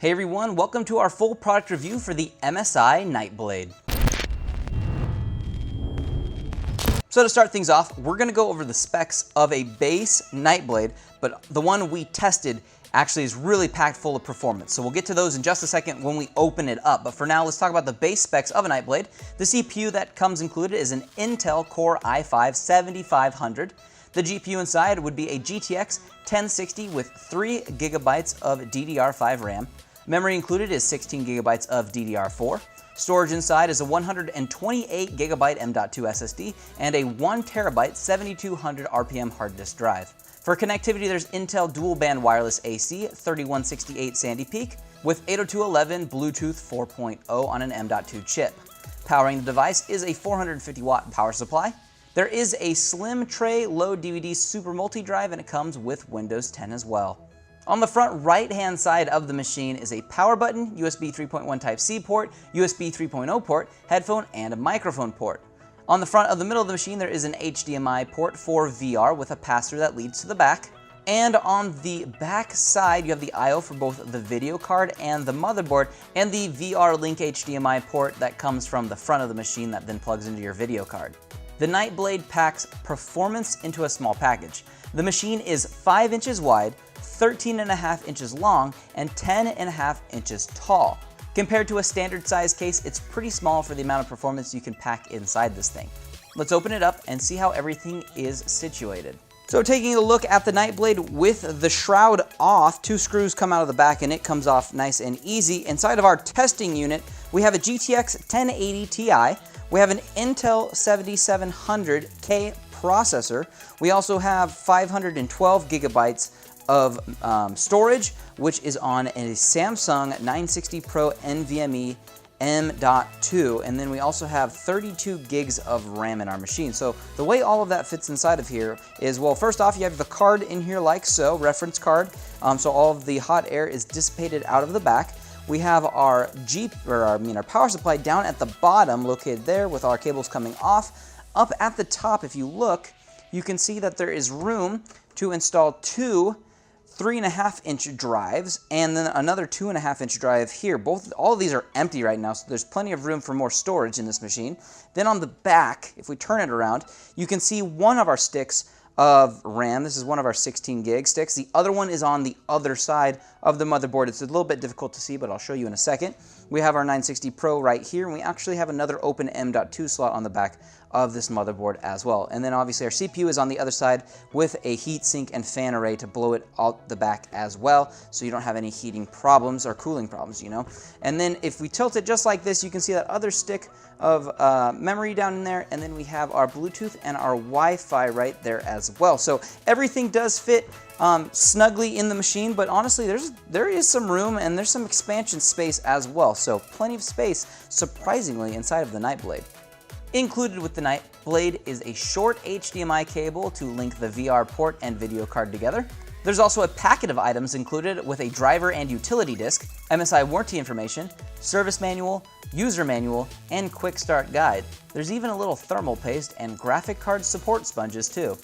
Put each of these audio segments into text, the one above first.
Hey everyone, welcome to our full product review for the MSI Nightblade. So to start things off, we're going to go over the specs of a base Nightblade, but the one we tested actually is really packed full of performance. So we'll get to those in just a second when we open it up. But for now, let's talk about the base specs of a Nightblade. The CPU that comes included is an Intel Core i5 7500. The GPU inside would be a GTX 1060 with 3 GB of DDR5 RAM. Memory included is 16 GB of DDR4. Storage inside is a 128 GB M.2 SSD and a 1 TB 7200 RPM hard disk drive. For connectivity, there's Intel Dual Band Wireless AC 3168 Sandy Peak with 802.11 Bluetooth 4.0 on an M.2 chip. Powering the device is a 450 watt power supply. There is a slim tray low DVD Super Multi Drive, and it comes with Windows 10 as well. On the front right-hand side of the machine is a power button, USB 3.1 Type-C port, USB 3.0 port, headphone, and a microphone port. On the front of the middle of the machine, there is an HDMI port for VR with a pass-through that leads to the back. And on the back side, you have the I/O for both the video card and the motherboard, and the VR Link HDMI port that comes from the front of the machine that then plugs into your video card. The Nightblade packs performance into a small package. The machine is 5 inches wide, 13.5 inches long, and 10.5 inches tall. Compared to a standard size case, it's pretty small for the amount of performance you can pack inside this thing. Let's open it up and see how everything is situated. So taking a look at the Nightblade with the shroud off, 2 screws come out of the back and it comes off nice and easy. Inside of our testing unit, we have a GTX 1080 Ti. We have an Intel 7700K processor. We also have 512 gigabytes of storage, which is on a Samsung 960 Pro NVMe M.2, and then we also have 32 gigs of RAM in our machine. So the way all of that fits inside of here is, well, first off, you have the card in here like so, reference card, so all of the hot air is dissipated out of the back. We have our our power supply down at the bottom, located there with our cables coming off. Up at the top, if you look, you can see that there is room to install 2 3.5-inch drives and then another 2.5-inch drive here. All of these are empty right now, so there's plenty of room for more storage in this machine. Then on the back, if we turn it around, you can see one of our sticks of RAM. This is one of our 16 gig sticks. The other one is on the other side of the motherboard. It's a little bit difficult to see, but I'll show you in a second. We have our 960 Pro right here, and we actually have another open M.2 slot on the back of this motherboard as well. And then obviously our CPU is on the other side with a heatsink and fan array to blow it out the back as well, so you don't have any heating problems or cooling problems, you know. And then if we tilt it just like this, you can see that other stick of memory down in there, and then we have our Bluetooth and our Wi-Fi right there as well. So everything does fit snugly in the machine, but honestly, there is some room and there's some expansion space as well. So plenty of space, surprisingly, inside of the Nightblade. Included with the Nightblade is a short HDMI cable to link the VR port and video card together. There's also a packet of items included with a driver and utility disc, MSI warranty information, service manual, user manual, and quick start guide. There's even a little thermal paste and graphic card support sponges too.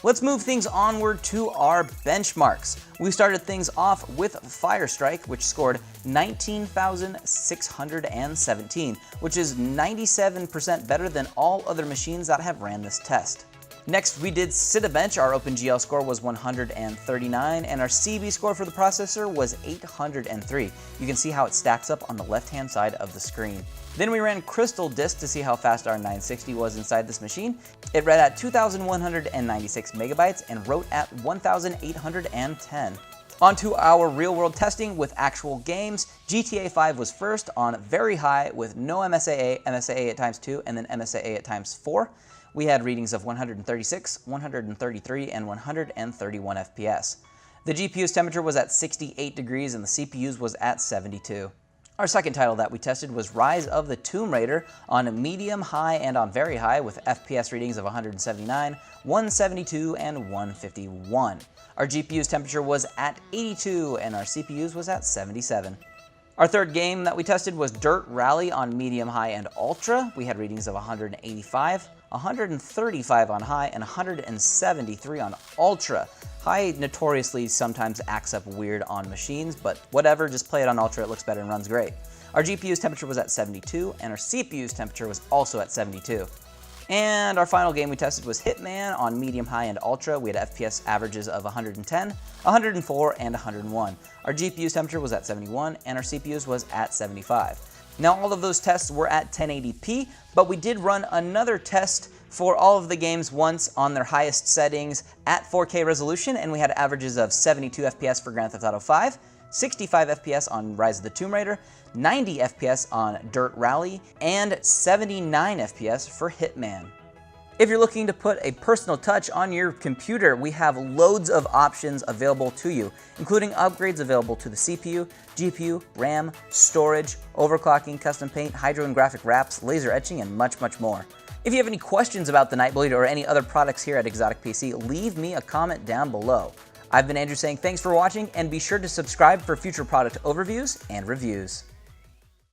Let's move things onward to our benchmarks. We started things off with Firestrike, which scored 19,617, which is 97% better than all other machines that have ran this test. Next, we did Cinebench. Our OpenGL score was 139, and our CB score for the processor was 803. You can see how it stacks up on the left-hand side of the screen. Then we ran Crystal Disk to see how fast our 960 was inside this machine. It read at 2,196 megabytes and wrote at 1,810. On to our real-world testing with actual games. GTA 5 was first on very high with no MSAA, MSAA at ×2, and then MSAA at ×4. We had readings of 136, 133, and 131 FPS. The GPU's temperature was at 68 degrees and the CPU's was at 72. Our second title that we tested was Rise of the Tomb Raider on medium, high, and on very high with FPS readings of 179, 172, and 151. Our GPU's temperature was at 82 and our CPU's was at 77. Our third game that we tested was Dirt Rally on medium, high, and ultra. We had readings of 185, 135 on high, and 173 on ultra. High notoriously sometimes acts up weird on machines, but whatever, just play it on ultra, it looks better and runs great. Our GPU's temperature was at 72, and our CPU's temperature was also at 72. And our final game we tested was Hitman on medium, high, and ultra. We had FPS averages of 110, 104, and 101. Our GPU's temperature was at 71, and our CPU's was at 75. Now all of those tests were at 1080p, but we did run another test for all of the games once on their highest settings at 4K resolution, and we had averages of 72 FPS for Grand Theft Auto 5, 65 FPS on Rise of the Tomb Raider, 90 FPS on Dirt Rally, and 79 FPS for Hitman. If you're looking to put a personal touch on your computer, we have loads of options available to you, including upgrades available to the CPU, GPU, RAM, storage, overclocking, custom paint, hydro and graphic wraps, laser etching, and much, much more. If you have any questions about the Nightblade or any other products here at Exotic PC, leave me a comment down below. I've been Andrew saying thanks for watching, and be sure to subscribe for future product overviews and reviews.